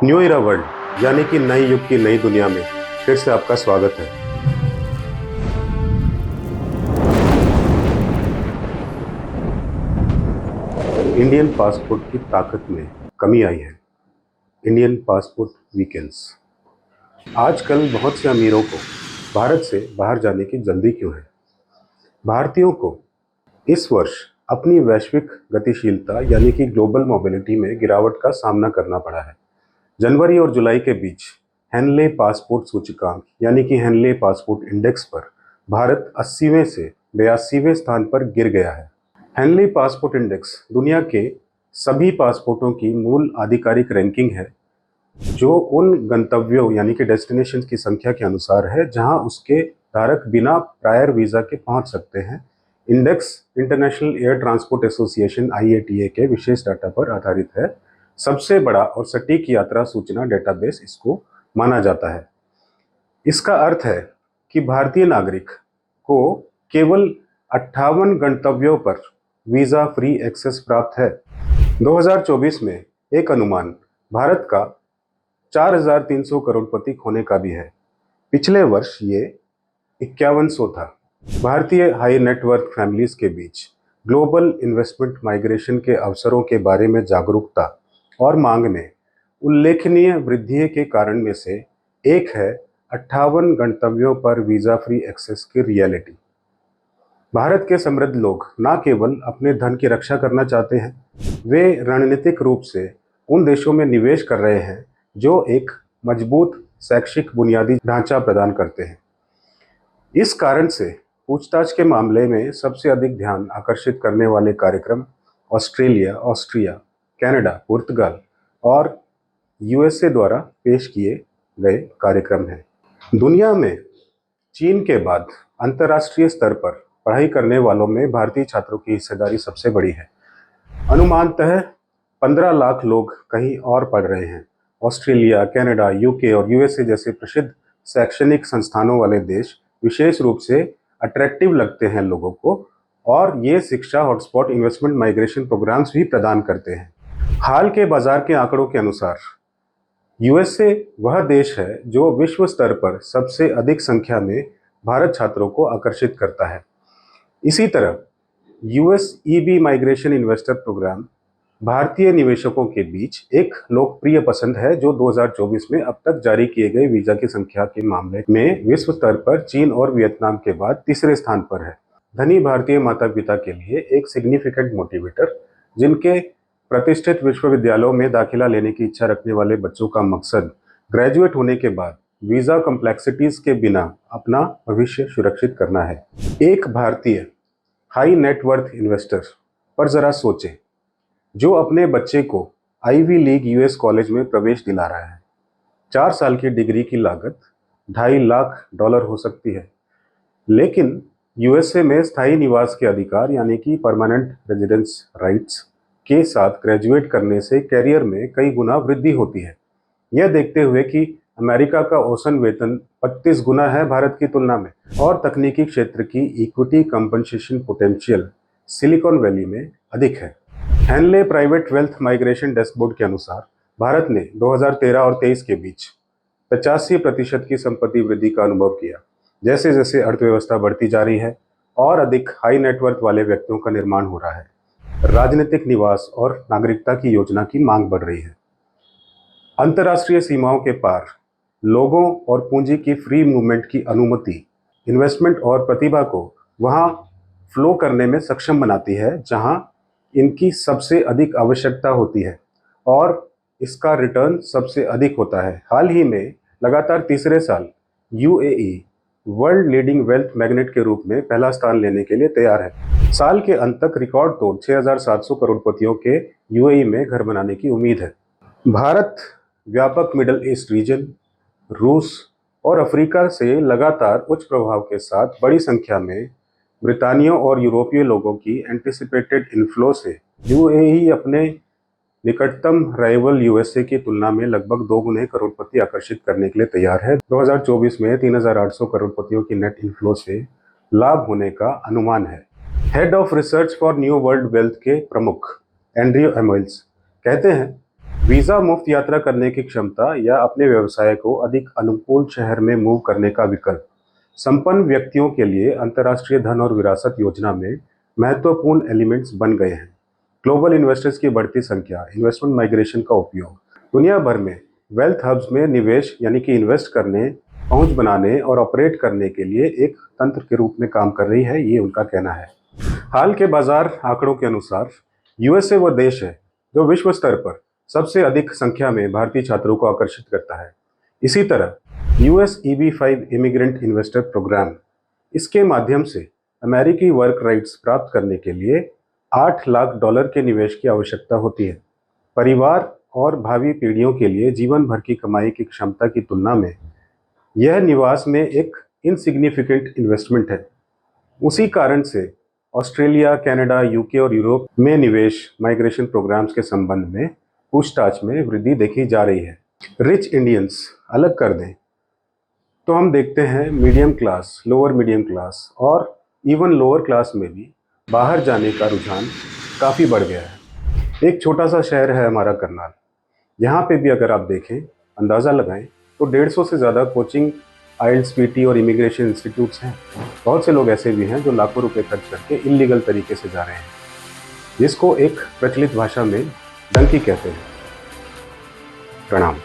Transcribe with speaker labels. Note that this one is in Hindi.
Speaker 1: न्यू इरा वर्ल्ड यानी कि नए युग की नई दुनिया में फिर से आपका स्वागत है। इंडियन पासपोर्ट की ताकत में कमी आई है। Indian passport weekends. आजकल बहुत से अमीरों को भारत से बाहर जाने की जल्दी क्यों है? भारतीयों को इस वर्ष अपनी वैश्विक गतिशीलता यानी कि ग्लोबल मोबिलिटी में गिरावट का सामना करना पड़ा है। जनवरी और जुलाई के बीच हेनले पासपोर्ट सूचकांक यानी कि हेनले पासपोर्ट इंडेक्स पर भारत 80वें से 82वें स्थान पर गिर गया है। हेनली पासपोर्ट इंडेक्स दुनिया के सभी पासपोर्टों की मूल आधिकारिक रैंकिंग है, जो उन गंतव्यों यानी कि डेस्टिनेशन की संख्या के अनुसार है जहां उसके धारक बिना प्रायर वीजा के पहुंच सकते हैं। Index international air transport association IATA के विशेष डाटा पर आधारित है। सबसे बड़ा और सटीक यात्रा सूचना डेटाबेस इसको माना जाता है। इसका अर्थ है कि भारतीय नागरिक को केवल 58 गंतव्यों पर वीजा फ्री एक्सेस प्राप्त है। 2024 में एक अनुमान भारत का 4,300 करोड़पति खोने का भी है। पिछले वर्ष ये 5100 था। भारतीय हाई नेटवर्थ फैमिलीज के बीच ग्लोबल इन्वेस्टमेंट माइग्रेशन के अवसरों के बारे में जागरूकता और मांग में उल्लेखनीय वृद्धि के कारण में से एक है 58 गंतव्यों पर वीजा फ्री एक्सेस की रियलिटी। भारत के समृद्ध लोग न केवल अपने धन की रक्षा करना चाहते हैं, वे रणनीतिक रूप से उन देशों में निवेश कर रहे हैं जो एक मजबूत शैक्षिक बुनियादी ढांचा प्रदान करते हैं। इस कारण से पूछताछ के मामले में सबसे अधिक ध्यान आकर्षित करने वाले कार्यक्रम ऑस्ट्रेलिया, ऑस्ट्रिया, कनाडा, पुर्तगाल और USA द्वारा पेश किए गए कार्यक्रम हैं। दुनिया में चीन के बाद अंतर्राष्ट्रीय स्तर पर पढ़ाई करने वालों में भारतीय छात्रों की हिस्सेदारी सबसे बड़ी है। अनुमानतः 15 लाख लोग कहीं और पढ़ रहे हैं। ऑस्ट्रेलिया, कनाडा, UK और USA जैसे प्रसिद्ध शैक्षणिक संस्थानों वाले देश विशेष रूप से अट्रैक्टिव लगते हैं लोगों को, और ये शिक्षा हॉटस्पॉट इन्वेस्टमेंट माइग्रेशन प्रोग्राम्स भी प्रदान करते हैं। हाल के बाजार के आंकड़ों के अनुसार USA वह देश है जो विश्व स्तर पर सबसे अधिक संख्या में भारत छात्रों को आकर्षित करता है। इसी तरह US माइग्रेशन इन्वेस्टर प्रोग्राम भारतीय निवेशकों के बीच एक लोकप्रिय पसंद है, जो 2024 में अब तक जारी किए गए वीजा की संख्या के मामले में विश्व स्तर पर चीन और वियतनाम के बाद तीसरे स्थान पर है। धनी भारतीय माता पिता के लिए एक सिग्निफिकेंट मोटिवेटर, जिनके प्रतिष्ठित विश्वविद्यालयों में दाखिला लेने की इच्छा रखने वाले बच्चों का मकसद ग्रेजुएट होने के बाद वीजा कॉम्प्लेक्सिटीज के बिना अपना भविष्य सुरक्षित करना है। एक भारतीय हाई नेटवर्थ इन्वेस्टर पर जरा सोचें, जो अपने बच्चे को आईवी लीग US कॉलेज में प्रवेश दिला रहा है। 4 साल की डिग्री की लागत $2.5 लाख हो सकती है, लेकिन USA में स्थायी निवास के अधिकार यानी कि परमानेंट रेजिडेंस राइट्स के साथ ग्रेजुएट करने से कैरियर में कई गुना वृद्धि होती है। यह देखते हुए कि अमेरिका का औसत वेतन 32 गुना है भारत की तुलना में, और तकनीकी क्षेत्र की equity compensation potential Silicon Valley में अधिक है। Henley private wealth migration dashboard के अनुसार भारत ने 2013 और 23 के बीच 85% की संपत्ति वृद्धि का अनुभव किया। जैसे जैसे अर्थव्यवस्था बढ़ती जा रही है और अधिक हाई नेटवर्थ वाले व्यक्तियों का निर्माण हो रहा है, राजनीतिक निवास और नागरिकता की योजना की मांग बढ़ रही है। अंतर्राष्ट्रीय सीमाओं के पार लोगों और पूंजी की फ्री मूवमेंट की अनुमति इन्वेस्टमेंट और प्रतिभा को वहां फ्लो करने में सक्षम बनाती है जहां इनकी सबसे अधिक आवश्यकता होती है और इसका रिटर्न सबसे अधिक होता है। हाल ही में लगातार तीसरे साल UAE world leading wealth magnet के रूप में पहला स्थान लेने के लिए तैयार है। साल के अंत तक रिकॉर्ड तोड़ 6,700 करोड़पतियों के UAE में घर बनाने की उम्मीद है। भारत व्यापक मिडल ईस्ट रीजन, रूस और अफ्रीका से लगातार उच्च प्रभाव के साथ बड़ी संख्या में ब्रितानियों और यूरोपीय लोगों की एंटिसिपेटेड इनफ्लो से UAE अपने निकटतम राइवल USA की तुलना में लगभग 2 गुने करोड़पति आकर्षित करने के लिए तैयार है। 2024 में 3,800 करोड़पतियों की नेट इनफ्लो से लाभ होने का अनुमान है। Head of research for new world wealth के प्रमुख एंड्रयू एमोइल्स कहते हैं वीज़ा मुफ्त यात्रा करने की क्षमता या अपने व्यवसाय को अधिक अनुकूल शहर में मूव करने का विकल्प संपन्न व्यक्तियों के लिए अंतर्राष्ट्रीय धन और विरासत योजना में महत्वपूर्ण एलिमेंट्स बन गए हैं। ग्लोबल इन्वेस्टर्स की बढ़ती संख्या, इन्वेस्टमेंट माइग्रेशन का उपयोग दुनिया भर में वेल्थ हब्स में निवेश यानी कि इन्वेस्ट करने, पहुंच बनाने और ऑपरेट करने के लिए एक तंत्र के रूप में काम कर रही है, ये उनका कहना है। हाल के बाजार आंकड़ों के अनुसार यूएसए वो देश है जो विश्व स्तर पर सबसे अधिक संख्या में भारतीय छात्रों को आकर्षित करता है। इसी तरह US EB-5 immigrant investor programme, इसके माध्यम से अमेरिकी वर्क राइट्स प्राप्त करने के लिए $8 लाख के निवेश की आवश्यकता होती है। परिवार और भावी पीढ़ियों के लिए जीवन भर की कमाई की क्षमता की तुलना में यह निवास में एक इनसिग्निफिकेंट इन्वेस्टमेंट है। उसी कारण से ऑस्ट्रेलिया, कनाडा, यूके और यूरोप में निवेश माइग्रेशन प्रोग्राम्स के संबंध में पूछताछ में वृद्धि देखी जा रही है। रिच इंडियंस अलग कर दें तो हम देखते हैं medium class, lower medium class और इवन लोअर क्लास में भी बाहर जाने का रुझान काफ़ी बढ़ गया है। एक छोटा सा शहर है हमारा करनाल, यहाँ पे भी अगर आप देखें, अंदाज़ा लगाएं तो 150 से ज़्यादा कोचिंग, IELTS, PT और इमिग्रेशन इंस्टीट्यूट्स हैं। बहुत से लोग ऐसे भी हैं जो लाखों रुपए खर्च करके इल्लीगल तरीके से जा रहे हैं, जिसको एक प्रचलित भाषा में डंकी कहते हैं। प्रणाम।